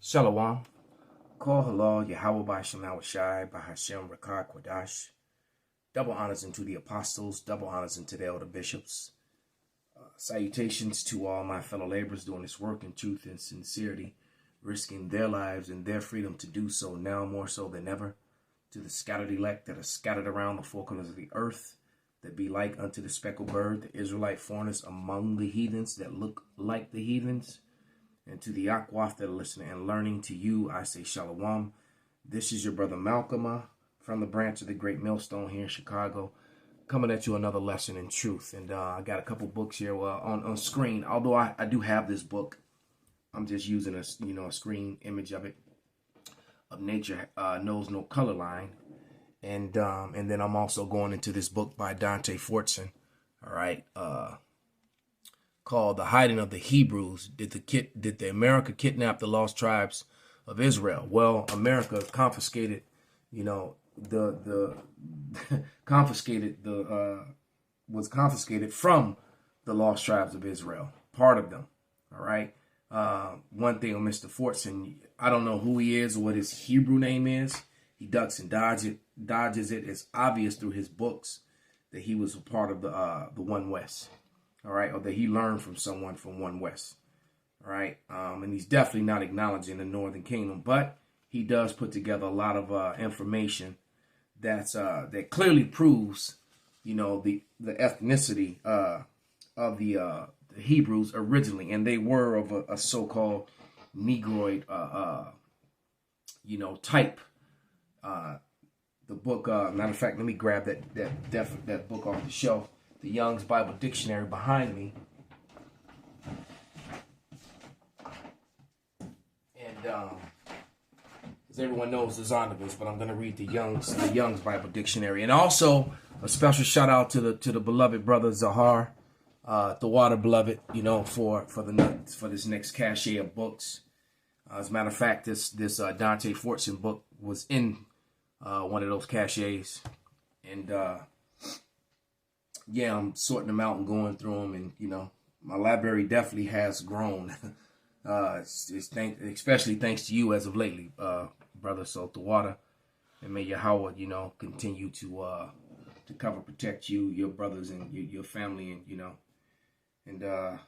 Shalom. Call halal Yahweh by Shemawah Shai by Hashem Rakar Kwadash. Double honors unto the apostles, double honors unto the elder bishops. Salutations to all my fellow laborers doing this work in truth and sincerity, risking their lives and their freedom to do so now more so than ever. To the scattered elect that are scattered around the four corners of the earth, that be like unto the speckled bird, the Israelite foreigners among the heathens that look like the heathens. And to the Akwaf that are listening and learning, to you, I say Shalom. This is your brother Malcolm from the branch of the Great Millstone here in Chicago, coming at you another lesson in truth. And I got a couple books here on screen. Although I do have this book, I'm just using a screen image of it. Of Nature Knows No Color Line. And then I'm also going into this book by Dante Fortson. All right. Called The Hiding of the Hebrews. Did the America kidnap the lost tribes of Israel? Well, America confiscated, was confiscated from the lost tribes of Israel, part of them. All right. One thing on Mr. Fortson, I don't know who he is or what his Hebrew name is. He ducks and dodges it. It's obvious through his books that he was a part of the One West. All right, or that he learned from someone from One West. All right, and he's definitely not acknowledging the Northern Kingdom, but he does put together a lot of information that clearly proves, the ethnicity of the Hebrews originally, and they were of a so-called Negroid, type. The book, matter of fact, let me grab that book off the shelf. The Young's Bible Dictionary behind me. And as everyone knows, the Zondervans, but I'm going to read the Young's Bible Dictionary. And also a special shout out to the beloved brother Zahar, the water beloved, for this next cache of books. As a matter of fact, this Dante Fortson book was in one of those caches. And yeah, I'm sorting them out and going through them, and my library definitely has grown. Especially thanks to you as of lately, brother. So the water, and may Yahweh, continue to cover, protect you, your brothers, and your family, and Yahweh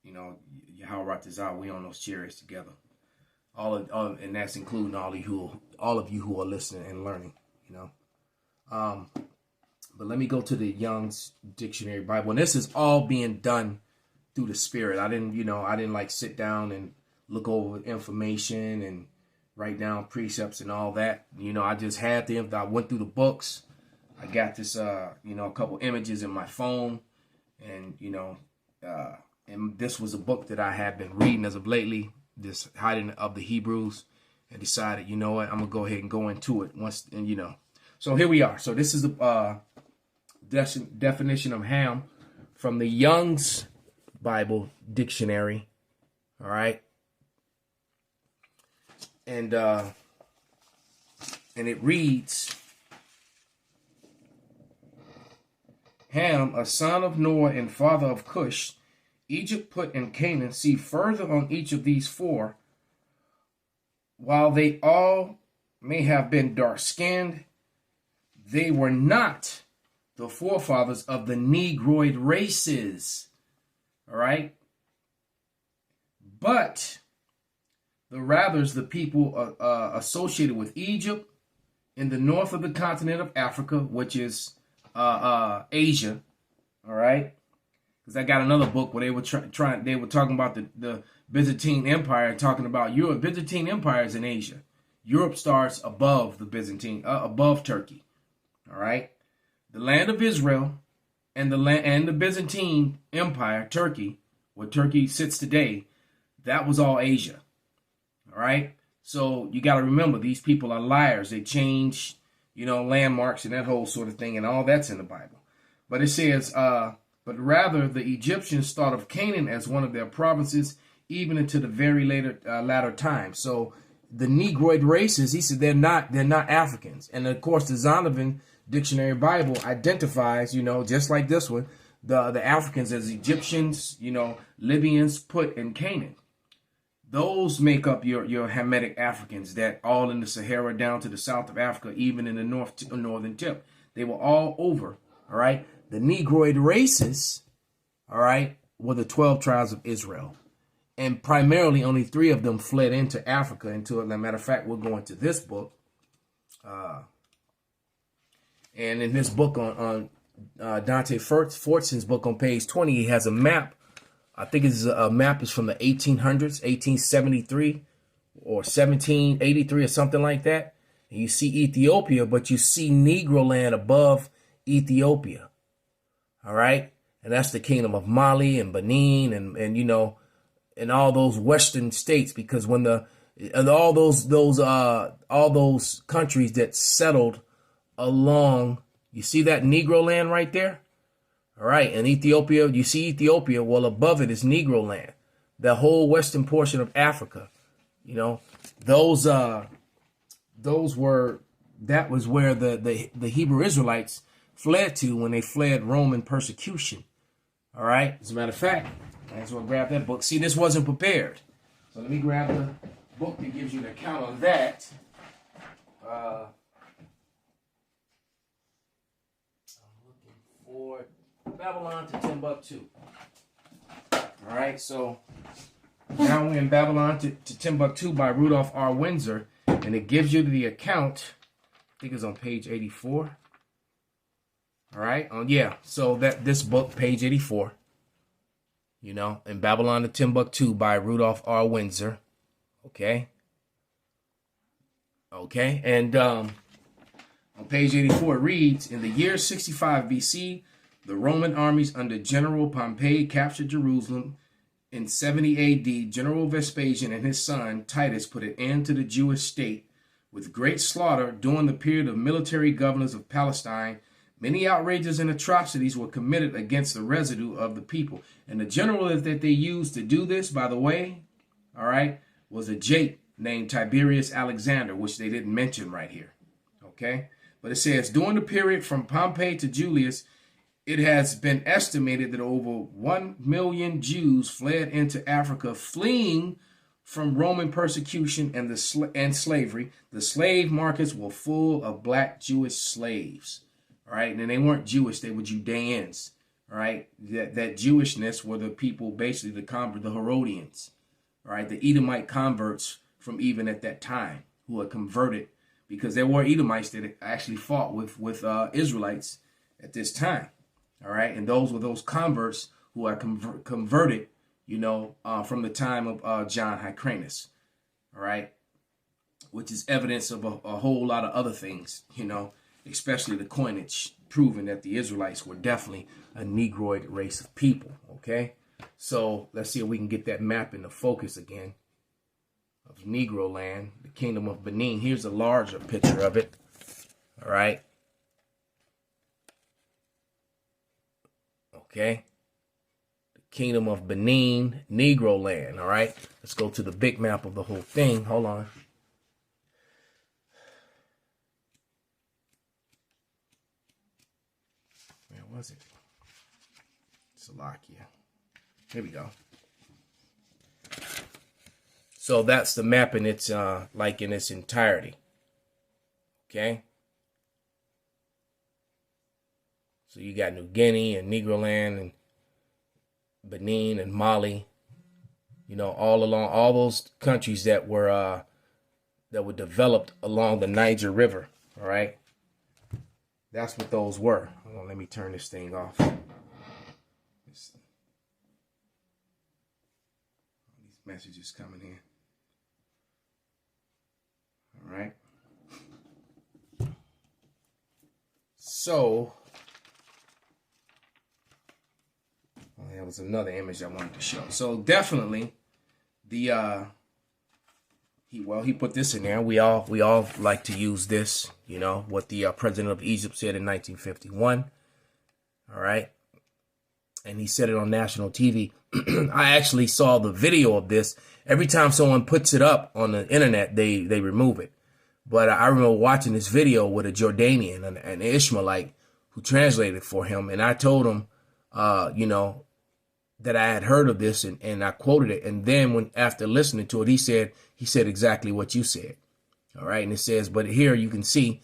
Ratazah, we on those chariots together. And that's including all of you who are listening and learning. But let me go to the Young's Dictionary Bible. And this is all being done through the Spirit. I didn't like sit down and look over information and write down precepts and all that. I just had them. I went through the books. I got this, a couple images in my phone. And, and this was a book that I had been reading as of lately, this Hiding of the Hebrews, and decided, I'm going to go ahead and go into it once, and, So here we are. So this is the definition of Ham from the Young's Bible Dictionary. All right. And it reads, Ham, a son of Noah and father of Cush, Egypt, Put, and Canaan. See further on each of these four. While they all may have been dark-skinned, they were not the forefathers of the Negroid races, all right? But the the people associated with Egypt in the north of the continent of Africa, which is Asia, all right? Because I got another book where they were they were talking about the Byzantine Empire and talking about Europe. Byzantine Empire is in Asia. Europe starts above the Byzantine, above Turkey, all right? The land of Israel and the Byzantine Empire, Turkey, where Turkey sits today, that was all Asia. All right. So you got to remember, these people are liars. They change, landmarks and that whole sort of thing, and all that's in the Bible. But it says, but rather the Egyptians thought of Canaan as one of their provinces, even into the very latter times. So the Negroid races, he said, they're not Africans. And of course, the Zondervan Dictionary Bible identifies, just like this one, the Africans as Egyptians, Libyans, Put, and Canaan. those make up your Hamitic Africans that all in the Sahara down to the south of Africa, even in the northern tip. They were all over, all right? The Negroid races, all right, were the 12 tribes of Israel. And primarily only 3 of them fled into Africa. As a matter of fact, we'll go into this book. And in this book on Dante Fortson's book on page 20, he has a map. I think it's a map is from the 1800s, 1873 or 1783 or something like that. And you see Ethiopia, but you see Negro land above Ethiopia. All right. And that's the kingdom of Mali and Benin and you know, and all those Western states, because when all those countries that settled along, you see that Negro land right there? All right, and Ethiopia, you see Ethiopia, well, above it is Negro land. The whole western portion of Africa, you know, that was where the Hebrew Israelites fled to when they fled Roman persecution. All right, as a matter of fact, I just want to grab that book. See, this wasn't prepared. So let me grab the book that gives you an account of that. I'm looking for Babylon to Timbuktu. All right, so now we're in Babylon to Timbuktu by Rudolph R. Windsor, and it gives you the account. I think it's on page 84. All right, so this book, page 84. You know, in Babylon to Timbuktu by Rudolph R. Windsor. Okay, and on page 84 it reads, in the year 65 BC. The Roman armies under General Pompey captured Jerusalem. In 70 AD, General Vespasian and his son Titus put an end to the Jewish state with great slaughter. During the period of military governors of Palestine, many outrages and atrocities were committed against the residue of the people. And the general that they used to do this, by the way, all right, was a Jake named Tiberius Alexander, which they didn't mention right here. Okay, but it says during the period from Pompey to Julius, it has been estimated that over 1 million Jews fled into Africa, fleeing from Roman persecution and slavery. The slave markets were full of black Jewish slaves. All right, and they weren't Jewish; they were Judeans. All right, that Jewishness were the people, basically the Herodians. All right, the Edomite converts from even at that time who had converted, because there were Edomites that actually fought with Israelites at this time. All right, and those were those converts who are converted, you know, from the time of John Hyrcanus. All right, which is evidence of a whole lot of other things, you know, especially the coinage proving that the Israelites were definitely a Negroid race of people. Okay, so let's see if we can get that map into focus again of Negro land, the kingdom of Benin. Here's a larger picture of it. All right. Okay, the kingdom of Benin, Negro land. All right, let's go to the big map of the whole thing. Hold on. Where was it? Slovakia. Here we go. So that's the map in its like in its entirety. Okay. So you got New Guinea and Negro land and Benin and Mali, you know, all along all those countries that were developed along the Niger River. All right, that's what those were. Hold on, let me turn this thing off. These messages coming in. All right. So. That was another image I wanted to show. So definitely, he put this in there. We all like to use this. You know what the president of Egypt said in 1951. All right, and he said it on national TV. I actually saw the video of this. Every time someone puts it up on the internet, they remove it. But I remember watching this video with a Jordanian, an Ishmaelite, who translated for him, and I told him, you know, that I had heard of this, and I quoted it. And then after listening to it, he said exactly what you said. All right. And it says, but here you can see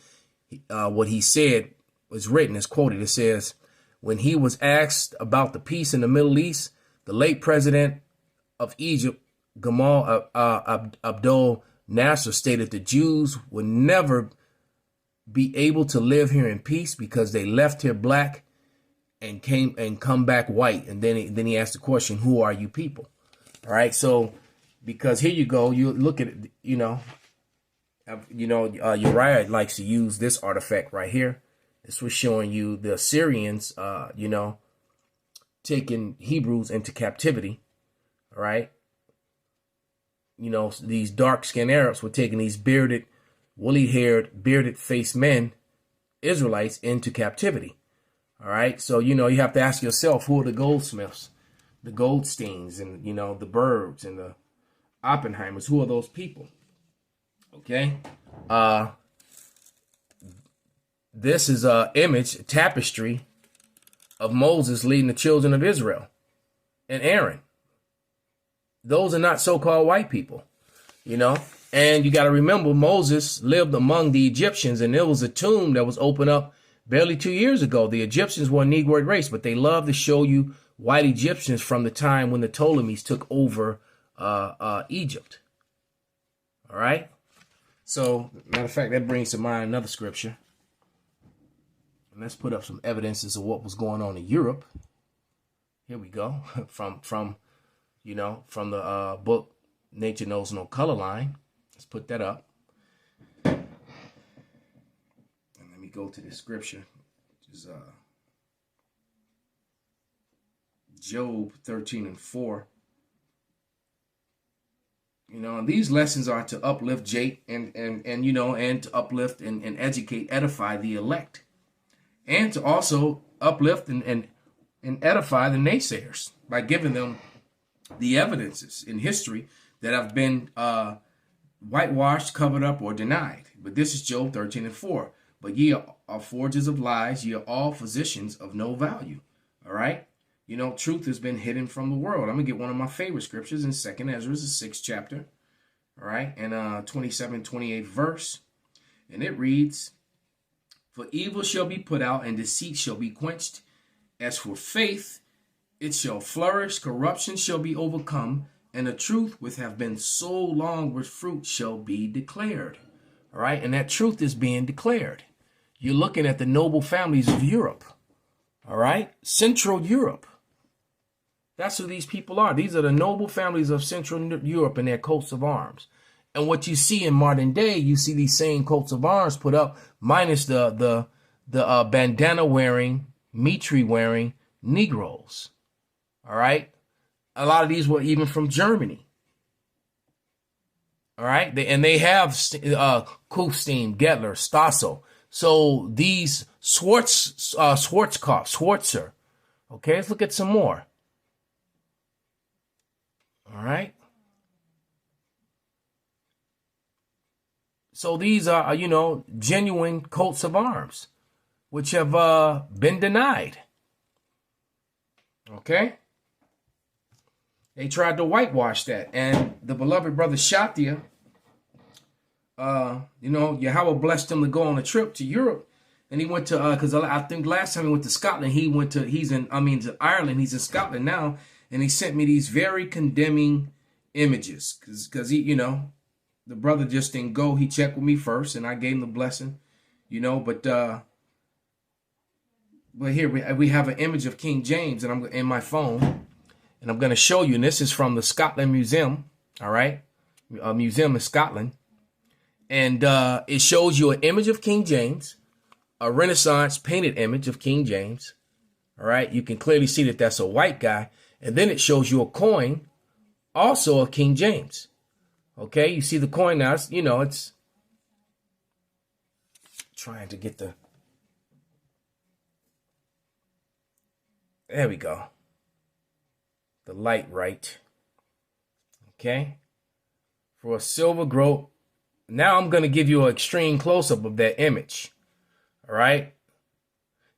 what he said was written, is quoted. It says, when he was asked about the peace in the Middle East, the late president of Egypt, Gamal Abdel Nasser, stated the Jews would never be able to live here in peace because they left here black and come back white. And then he asked the question, who are you people? All right. So because here you go, you look at it, Uriah likes to use this artifact right here. This was showing you the Assyrians, taking Hebrews into captivity. All right. These dark-skinned Arabs were taking these bearded, woolly-haired, bearded-faced men, Israelites, into captivity. All right. So, you have to ask yourself, who are the goldsmiths, the Goldsteins, and, the Bergs and the Oppenheimers? Who are those people? Okay. This is a tapestry of Moses leading the children of Israel and Aaron. Those are not so-called white people, And you got to remember, Moses lived among the Egyptians, and there was a tomb that was opened up barely 2 years ago. The Egyptians were a Negroid race, but they love to show you white Egyptians from the time when the Ptolemies took over Egypt. All right. So, matter of fact, that brings to mind another scripture. And let's put up some evidences of what was going on in Europe. Here we go. from the book Nature Knows No Color Line. Let's put that up. And let me go to the scripture, which is Job 13:4. And these lessons are to uplift Jake and to uplift and educate, edify the elect, and to also uplift and edify the naysayers by giving them the evidences in history that have been whitewashed, covered up, or denied. But this is Job 13:4. But ye are forgers of lies, ye are all physicians of no value. All right. Truth has been hidden from the world. I'm going to get one of my favorite scriptures in 2nd Ezra, the 6th chapter. All right. And 27, 28th verse. And it reads, for evil shall be put out and deceit shall be quenched. As for faith, it shall flourish. Corruption shall be overcome. And the truth which have been so long with fruit shall be declared. All right. And that truth is being declared. You're looking at the noble families of Europe. All right. Central Europe. That's who these people are. These are the noble families of Central Europe and their coats of arms. And what you see in modern day, you see these same coats of arms put up, minus the bandana wearing, mitre wearing Negroes. All right. A lot of these were even from Germany. All right. They have Kufstein, Gettler, Stasso. So these Schwarzkopf. Okay. Let's look at some more. All right. So these are, genuine coats of arms, which have been denied. Okay. They tried to whitewash that. And the beloved brother Shatia, Yahweh blessed him to go on a trip to Europe. And he went to, because I think last time he went to Scotland, to Ireland. He's in Scotland now. And he sent me these very condemning images because he, the brother just didn't go. He checked with me first and I gave him the blessing, but here we have an image of King James and I'm in my phone and I'm going to show you. And this is from the Scotland Museum. All right. A museum in Scotland. And it shows you an image of King James, a Renaissance painted image of King James. All right. You can clearly see that that's a white guy. And then it shows you a coin, also of King James. Okay, you see the coin now. It's trying to get the. There we go. The light right. Okay. For a silver groat. Now I'm going to give you an extreme close-up of that image. All right.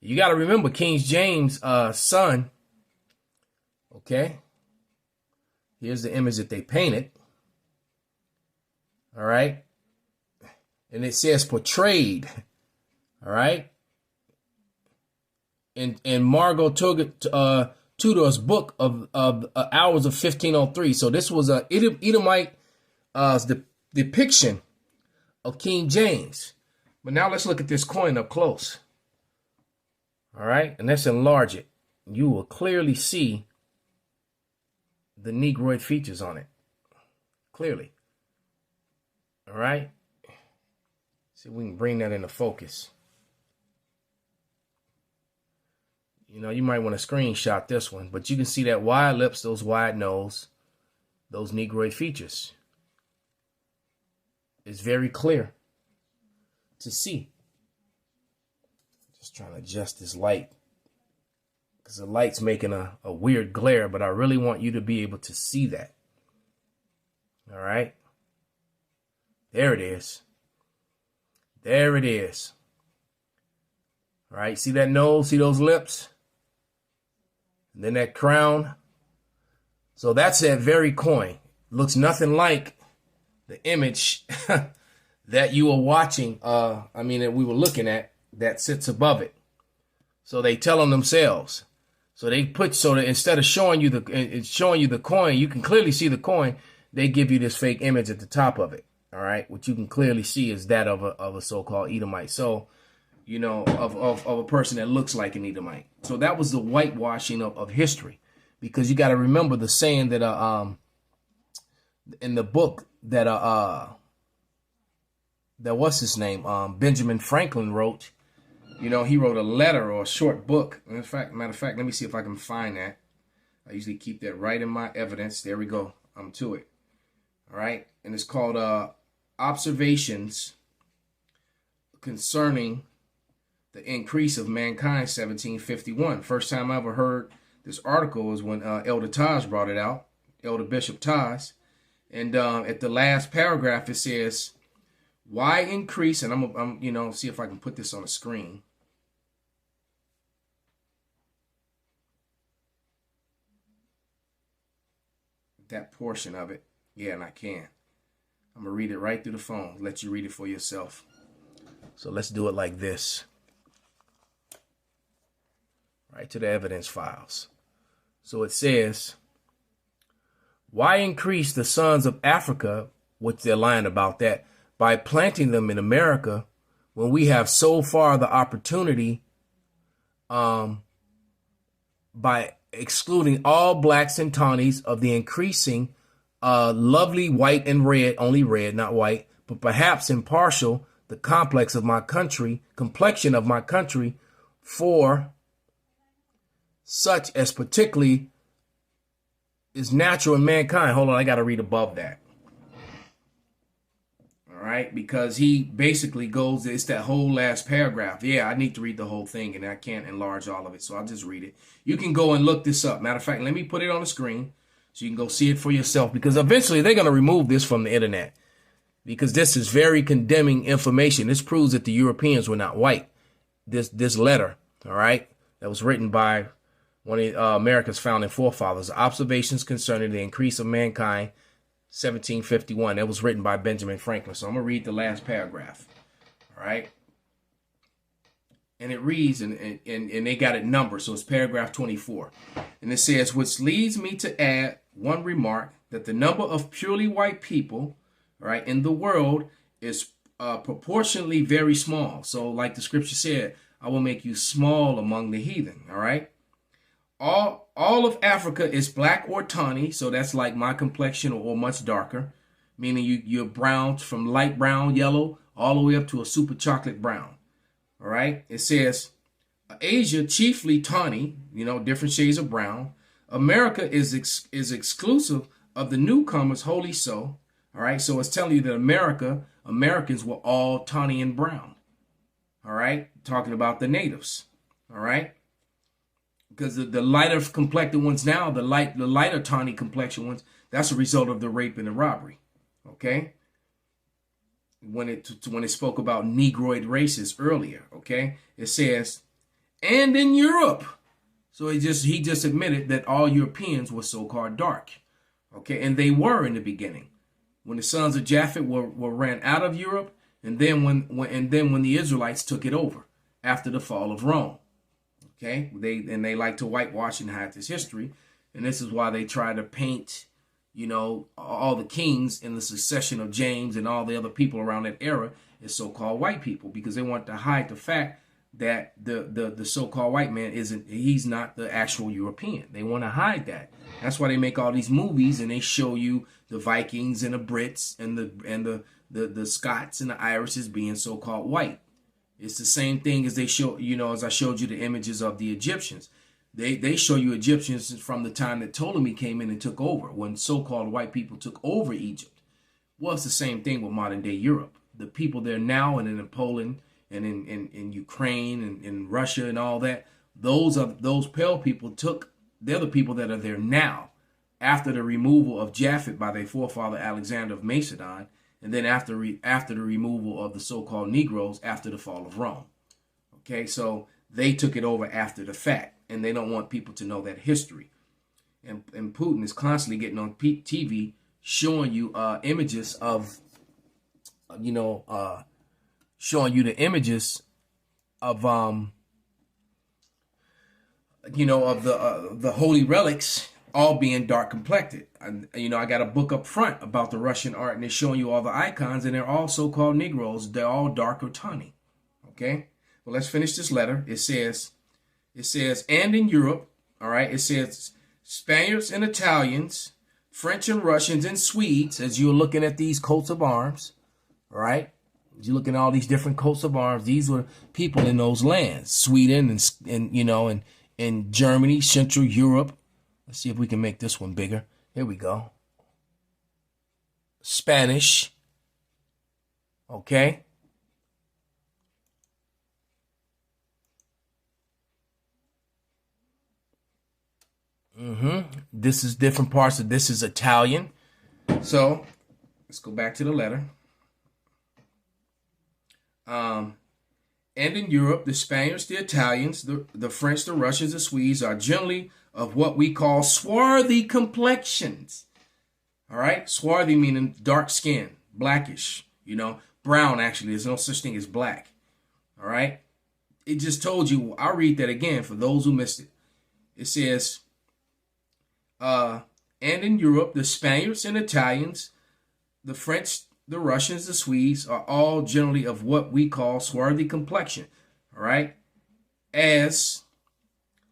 You got to remember King James' son. Okay. Here's the image that they painted. All right. And it says portrayed. All right. In Margot Tudor's book of Hours of 1503. So this was a Edomite depiction of King James. But now let's look at this coin up close. All right. And let's enlarge it. You will clearly see the Negroid features on it. Clearly. All right. See if we can bring that into focus. You know, you might want to screenshot this one, but you can see that wide lips, those wide nose, those Negroid features. It's very clear to see. Just trying to adjust this light because the light's making a weird glare, but I really want you to be able to see that. All right. There it is. There it is. All right. See that nose? See those lips? And then that crown. So that's that very coin. Looks nothing like the image that you were watching. That we were looking at that sits above it. So they tell them themselves. So they put that instead of showing you the coin, you can clearly see the coin. They give you this fake image at the top of it. All right, what you can clearly see is that of a so-called Edomite. So, you know, of a person that looks like an Edomite. So that was the whitewashing of history, because you got to remember the saying that in the book that what's his name Benjamin Franklin wrote. You know, he wrote a letter or a short book. Matter of fact, let me see if I can find that. I usually keep that right in my evidence. There we go. I'm to it. All right. And it's called Observations Concerning the Increase of Mankind, 1751. First time I ever heard this article was when Elder Taj brought it out, Elder Bishop Taj. And at the last paragraph, it says, why increase? And I'm see if I can put this on the screen. That portion of it. Yeah, and I can. I'm going to read it right through the phone. Let you read it for yourself. So let's do it like this. Right to the evidence files. So it says, why increase the sons of Africa, which they're lying about that, by planting them in America when we have so far the opportunity by excluding all blacks and tawnies of the increasing lovely white and red, only red, not white, but perhaps impartial, the complex of my country, complexion of my country, for such as particularly is natural in mankind. Hold on, I got to read above that. All right, because he basically goes, it's that whole last paragraph. Yeah, I need to read the whole thing, and I can't enlarge all of it, so I'll just read it. You can go and look this up. Matter of fact, let me put it on the screen so you can go see it for yourself, because eventually they're going to remove this from the internet, because this is very condemning information. This proves that the Europeans were not white. This letter, all right, that was written by one of America's founding forefathers, Observations Concerning the Increase of Mankind, 1751. That was written by Benjamin Franklin. So I'm going to read the last paragraph. All right. And it reads, and they got it numbered. So it's paragraph 24. And it says, which leads me to add one remark, that the number of purely white people, all right, in the world is proportionally very small. So like the scripture said, I will make you small among the heathen. All right. All of Africa is black or tawny, so that's like my complexion or much darker, meaning you're brown, from light brown, yellow, all the way up to a super chocolate brown. All right. It says Asia chiefly tawny, different shades of brown. America is exclusive of the newcomers, wholly so. All right. So it's telling you that Americans were all tawny and brown. All right. Talking about the natives. All right. Because the lighter complected ones now, the lighter tawny complexion ones, that's a result of the rape and the robbery. Okay. When it spoke about Negroid races earlier. Okay. It says, and in Europe, So he just admitted that all Europeans were so-called dark. Okay, and they were in the beginning. When the sons of Japhet were ran out of Europe, and then when the Israelites took it over after the fall of Rome. Okay, they like to whitewash and hide this history, and this is why they try to paint, you know, all the kings in the succession of James and all the other people around that era as so-called white people, because they want to hide the fact that the so-called white man he's not the actual European. They want to hide that. That's why they make all these movies and they show you the Vikings and the Brits and the Scots and the Irish as being so-called white. It's the same thing as they show, you know, as I showed you the images of the Egyptians. They show you Egyptians from the time that Ptolemy came in and took over, when so-called white people took over Egypt. Well, it's the same thing with modern day Europe. The people there now and in Poland and in Ukraine and in Russia and all that, those pale people they're the people that are there now after the removal of Japhet by their forefather Alexander of Macedon, and then after the removal of the so-called Negros after the fall of Rome. Okay, so they took it over after the fact, and they don't want people to know that history. And Putin is constantly getting on TV showing you images of, you know, showing you the images of, you know, of the holy relics all being dark complected. And, you know, I got a book up front about the Russian art, and it's showing you all the icons, and they're all so-called Negroes. They're all dark or tawny. Okay, well, let's finish this letter. It says, and in Europe, all right, it says Spaniards and Italians, French and Russians and Swedes, as you're looking at these coats of arms, all right, as you're looking at all these different coats of arms, these were people in those lands, Sweden and you know, and Germany, Central Europe. Let's see if we can make this one bigger. Here we go. Spanish. Okay. This is different parts of this is Italian. So let's go back to the letter. And in Europe, the Spaniards, the Italians, the French, the Russians, the Swedes are generally of what we call swarthy complexions. All right? Swarthy meaning dark skin, blackish, you know, brown actually. There's no such thing as black. All right? It just told you. I'll read that again for those who missed it. It says, and in Europe, the Spaniards and Italians, the French, the Russians, the Swedes are all generally of what we call swarthy complexion. All right? As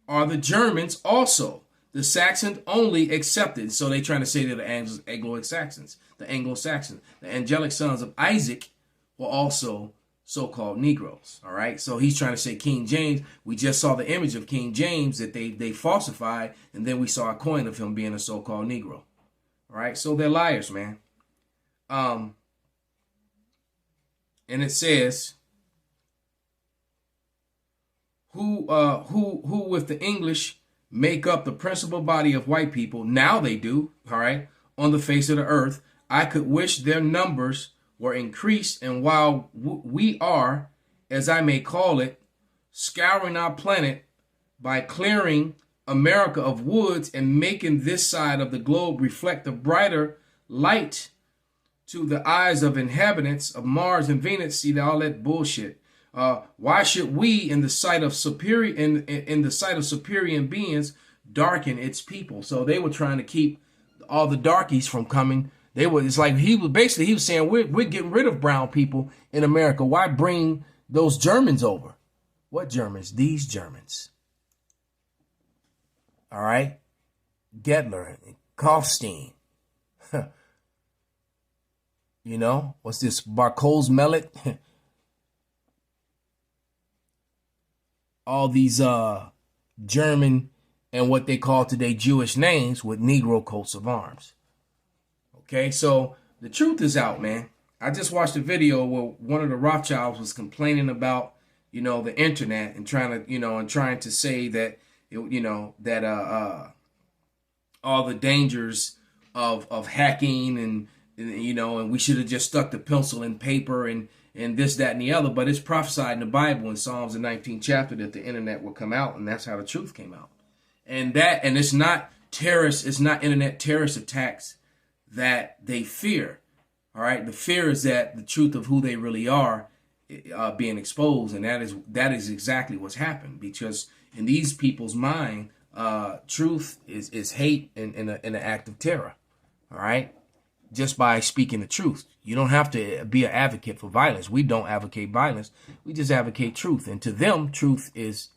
are the Germans also, the Saxons only excepted. So they're trying to say that the Anglo-Saxons, the angelic sons of Isaac were also so-called Negroes. All right. So he's trying to say King James. We just saw the image of King James that they falsified, and then we saw a coin of him being a so-called Negro. All right. So they're liars, man. And it says, who with the English make up the principal body of white people. Now they do, all right, on the face of the earth. I could wish their numbers were increased. And while we are, as I may call it, scouring our planet by clearing America of woods and making this side of the globe reflect a brighter light to the eyes of inhabitants of Mars and Venus. See all that bullshit. Why should we, in the sight of superior in the sight of superior beings, darken its people? So they were trying to keep all the darkies from coming. It's like he was saying we're getting rid of brown people in America. Why bring those Germans over? What Germans? These Germans. All right, Gedler, Kaufstein. You know, what's this? Barco's Mellet. All these German and what they call today Jewish names with Negro coats of arms. Okay, so the truth is out, man. I just watched a video where one of the Rothschilds was complaining about, you know, the internet and trying to say that, you know, that all the dangers of hacking and you know, and we should have just stuck to pencil and paper and this, that, and the other. But it's prophesied in the Bible in Psalms, the 19th chapter, that the internet will come out, and that's how the truth came out. And it's not terrorist, it's not internet terrorist attacks that they fear. All right. The fear is that the truth of who they really are being exposed. And that is exactly what's happened, because in these people's mind, truth is hate and an act of terror. All right. Just by speaking the truth. You don't have to be an advocate for violence. We don't advocate violence. We just advocate truth. And to them, truth is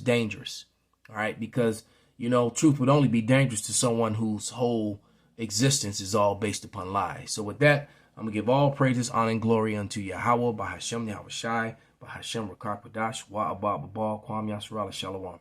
dangerous. All right. Because, you know, truth would only be dangerous to someone whose whole existence is all based upon lies. So with that, I'm going to give all praises, honor, and glory unto Yahweh, by Hashem, Yahweh Shai, by Hashem, Rakar Kadash, Wa Abba Babal, Kwam Yasharala, Shalom.